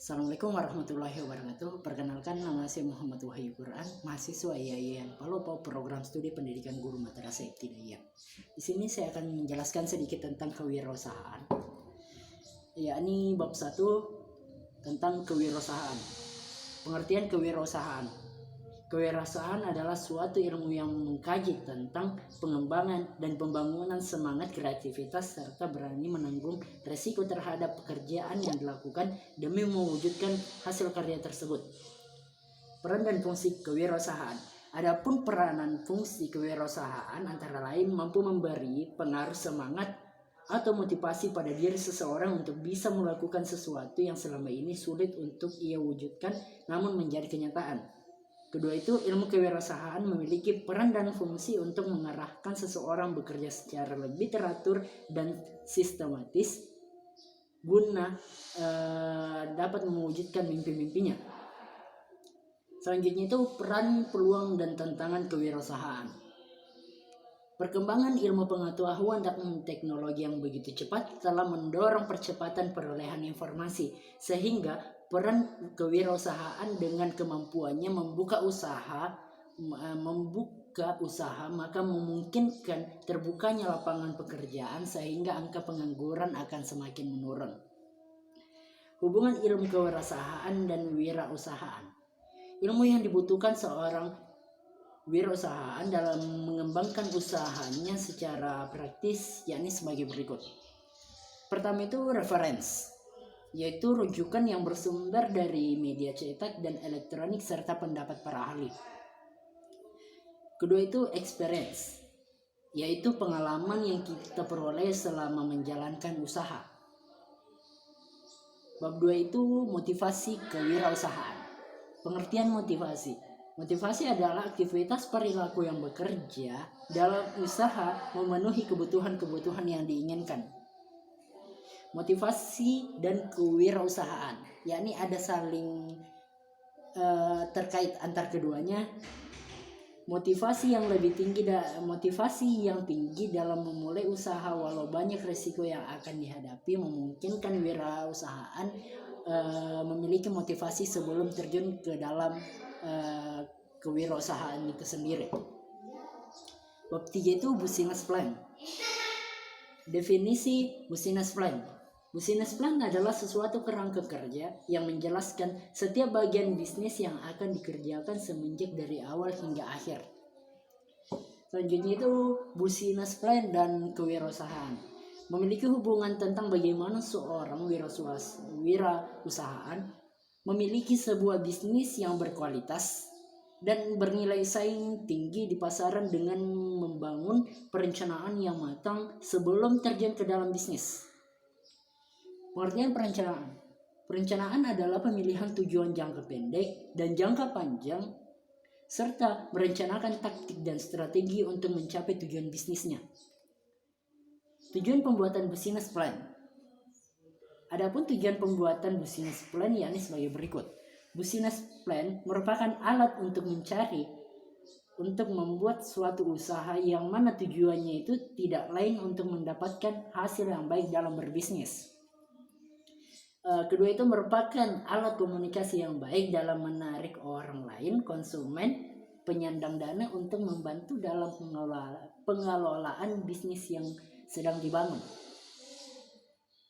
Assalamualaikum warahmatullahi wabarakatuh. Perkenalkan, nama saya Muhammad Wahyu Quran, mahasiswa IAIN Palopo, program studi pendidikan guru madrasah ibtidaiyah. Di sini saya akan menjelaskan sedikit tentang kewirausahaan, yakni bab 1 tentang kewirausahaan. Pengertian kewirausahaan. Kewirausahaan adalah suatu ilmu yang mengkaji tentang pengembangan dan pembangunan semangat kreativitas serta berani menanggung resiko terhadap pekerjaan yang dilakukan demi mewujudkan hasil karya tersebut. Peran dan fungsi kewirausahaan. Adapun peranan fungsi kewirausahaan antara lain mampu memberi pengaruh semangat atau motivasi pada diri seseorang untuk bisa melakukan sesuatu yang selama ini sulit untuk ia wujudkan namun menjadi kenyataan. Kedua itu, ilmu kewirausahaan memiliki peran dan fungsi untuk mengarahkan seseorang bekerja secara lebih teratur dan sistematis guna dapat mewujudkan mimpi-mimpinya. Selanjutnya itu peran, peluang, dan tantangan kewirausahaan. Perkembangan ilmu pengetahuan dan teknologi yang begitu cepat telah mendorong percepatan perolehan informasi, sehingga peran kewirausahaan dengan kemampuannya membuka usaha maka memungkinkan terbukanya lapangan pekerjaan sehingga angka pengangguran akan semakin menurun. Hubungan ilmu kewirausahaan dan wirausahaan. Ilmu yang dibutuhkan seorang wirausahaan dalam mengembangkan usahanya secara praktis yakni sebagai berikut. Pertama itu reference, yaitu rujukan yang bersumber dari media cetak dan elektronik serta pendapat para ahli. Kedua itu experience, yaitu pengalaman yang kita peroleh selama menjalankan usaha. Bab 2 itu motivasi kewirausahaan. Pengertian motivasi. Motivasi adalah aktivitas perilaku yang bekerja dalam usaha memenuhi kebutuhan-kebutuhan yang diinginkan. Motivasi dan kewirausahaan, yakni ada saling terkait antar keduanya. Motivasi yang tinggi dalam memulai usaha walau banyak risiko yang akan dihadapi memungkinkan wirausahaan memiliki motivasi sebelum terjun ke dalam kewirausahaan itu sendiri. Bab 3 itu business plan. Definisi business plan. Business plan adalah sesuatu kerangka kerja yang menjelaskan setiap bagian bisnis yang akan dikerjakan semenjak dari awal hingga akhir. Selanjutnya itu business plan dan kewirausahaan. Memiliki hubungan tentang bagaimana seorang wirausahaan memiliki sebuah bisnis yang berkualitas dan bernilai saing tinggi di pasaran dengan membangun perencanaan yang matang sebelum terjun ke dalam bisnis. Pengertian perencanaan. Perencanaan adalah pemilihan tujuan jangka pendek dan jangka panjang serta merencanakan taktik dan strategi untuk mencapai tujuan bisnisnya. Tujuan pembuatan business plan. Adapun tujuan pembuatan business plan yakni sebagai berikut. Business plan merupakan alat untuk membuat suatu usaha yang mana tujuannya itu tidak lain untuk mendapatkan hasil yang baik dalam berbisnis. Kedua itu merupakan alat komunikasi yang baik dalam menarik orang lain, konsumen, penyandang dana untuk membantu dalam pengelolaan bisnis yang sedang dibangun.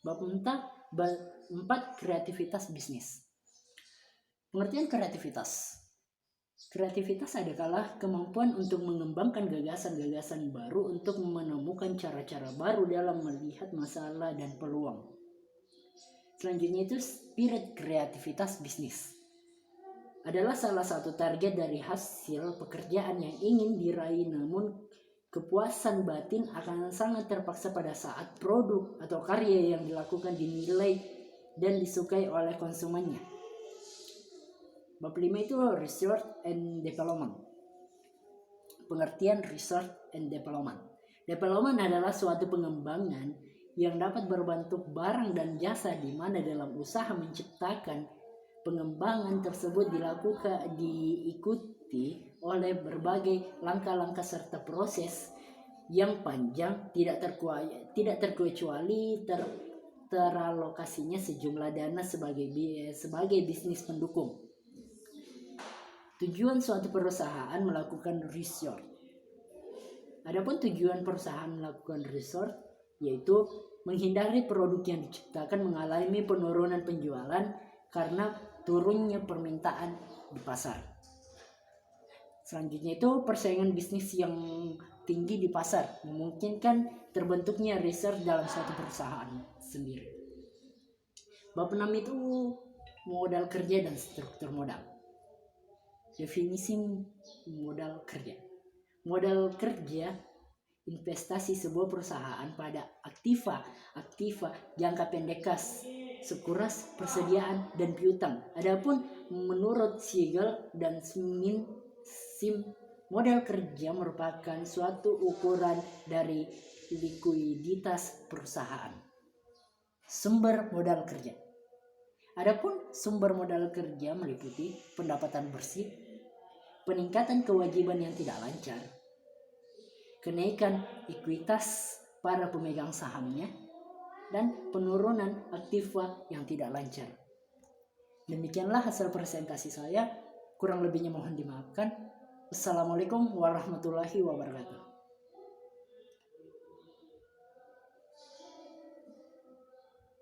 Bab 4 kreativitas bisnis. Pengertian kreativitas. Kreativitas adalah kemampuan untuk mengembangkan gagasan-gagasan baru untuk menemukan cara-cara baru dalam melihat masalah dan peluang. Selanjutnya itu spirit kreativitas bisnis. Adalah salah satu target dari hasil pekerjaan yang ingin diraih, namun kepuasan batin akan sangat terpaksa pada saat produk atau karya yang dilakukan dinilai dan disukai oleh konsumennya. Bab 5 itu research and development. Pengertian research and development. Development adalah suatu pengembangan yang dapat berbentuk barang dan jasa di mana dalam usaha menciptakan pengembangan tersebut diikuti oleh berbagai langkah-langkah serta proses yang panjang tidak terkecuali teralokasinya sejumlah dana sebagai bisnis pendukung. Tujuan suatu perusahaan melakukan research. Adapun tujuan perusahaan melakukan research yaitu menghindari produk yang diciptakan mengalami penurunan penjualan karena turunnya permintaan di pasar. Selanjutnya itu persaingan bisnis yang tinggi di pasar memungkinkan terbentuknya research dalam suatu perusahaan sendiri. Bab 6 itu modal kerja dan struktur modal. Definisi modal kerja. Modal kerja investasi sebuah perusahaan pada aktiva jangka pendek sekuras persediaan dan piutang. Adapun menurut Siegel dan Sim, modal kerja merupakan suatu ukuran dari likuiditas perusahaan. Sumber modal kerja. Adapun sumber modal kerja meliputi pendapatan bersih, peningkatan kewajiban yang tidak lancar, kenaikan ekuitas para pemegang sahamnya, dan penurunan aktiva yang tidak lancar. Demikianlah hasil presentasi saya. Kurang lebihnya mohon dimaafkan. Assalamualaikum warahmatullahi wabarakatuh.